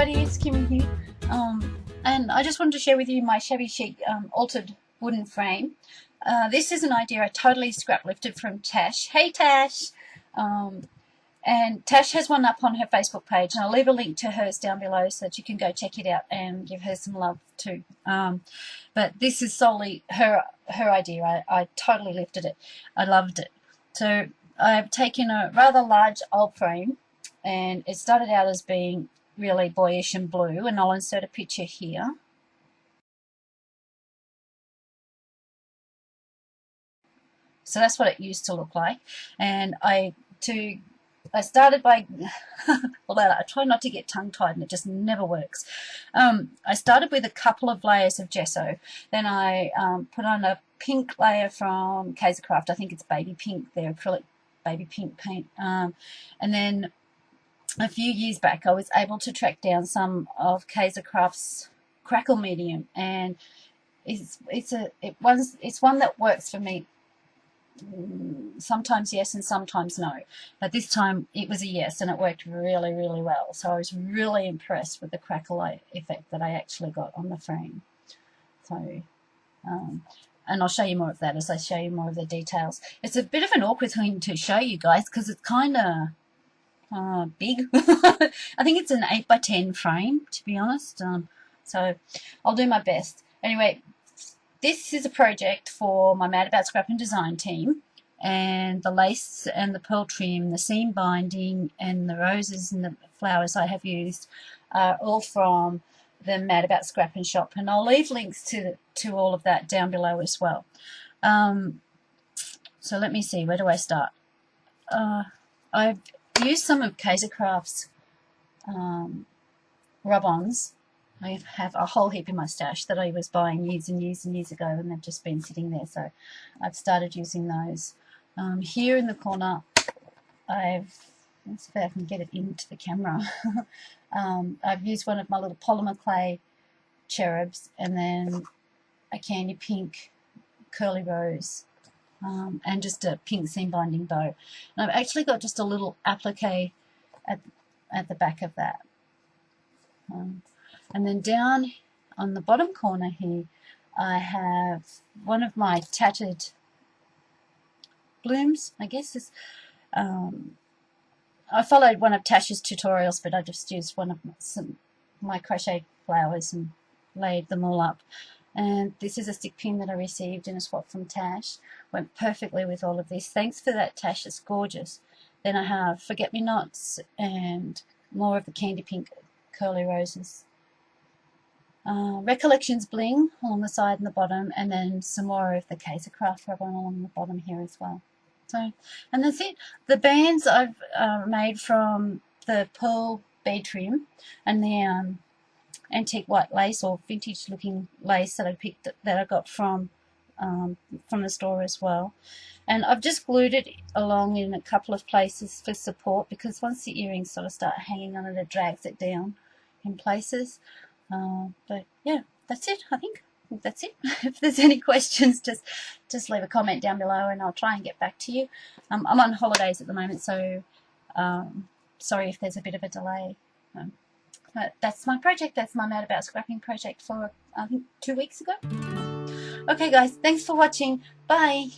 everybody, it's Kimi here, and I just wanted to share with you my Shabby Chic altered wooden frame. This is an idea I totally scrap lifted from Tash. Hey Tash! And Tash has one up on her Facebook page, and I'll leave a link to hers down below so that you can go check it out and give her some love too. But this is solely her idea. I totally lifted it. I loved it. So I've taken a rather large old frame, and it started out as being really boyish and blue, and I'll insert a picture here. So that's what it used to look like, and I started by well, I try not to get tongue-tied and it just never works. I started with a couple of layers of gesso. Then I put on a pink layer from Craft. I think it's baby pink, their acrylic baby pink paint. And then a few years back I was able to track down some of Craft's crackle medium, and it's one that works for me. Sometimes yes and sometimes no, but this time it was a yes, and it worked really, really well. So I was really impressed with the crackle effect that I actually got on the frame. So and I'll show you more of that as I show you more of the details. It's a bit of an awkward thing to show you guys because it's kind of big. I think it's an 8x10 frame, to be honest. So I'll do my best. Anyway, this is a project for my Mad About Scrappin design team, and the lace and the pearl trim, the seam binding, and the roses and the flowers I have used are all from the Mad About Scrappin shop, and I'll leave links to all of that down below as well. So let me see, where do I start? I've used some of Craft's rub-ons. I have a whole heap in my stash that I was buying years and years and years ago, and they've just been sitting there, so I've started using those. Here in the corner, let's see if I can get it into the camera. I've used one of my little polymer clay cherubs, and then a candy pink curly rose, and just a pink seam binding bow. And I've actually got just a little applique at the back of that. And then down on the bottom corner here, I have one of my tattered blooms, I guess. I followed one of Tash's tutorials, but I just used one of my crochet flowers and laid them all up. And this is a stick pin that I received in a swap from Tash. Went perfectly with all of this. Thanks for that, Tash. It's gorgeous. Then I have forget-me-nots and more of the candy pink curly roses. Recollections bling along the side and the bottom, and then some more of the Craft rub-on along the bottom here as well. So, and that's it. The bands I've made from the pearl bead trim and the antique white lace or vintage looking lace that I got from the store as well. And I've just glued it along in a couple of places for support, because once the earrings sort of start hanging on it drags it down in places. But yeah, that's it. I think that's it. If there's any questions, just leave a comment down below and I'll try and get back to you. I'm on holidays at the moment, so sorry if there's a bit of a delay. But that's my project. That's my Mad About Scrapping project for, I think, 2 weeks ago. Okay guys, thanks for watching. Bye.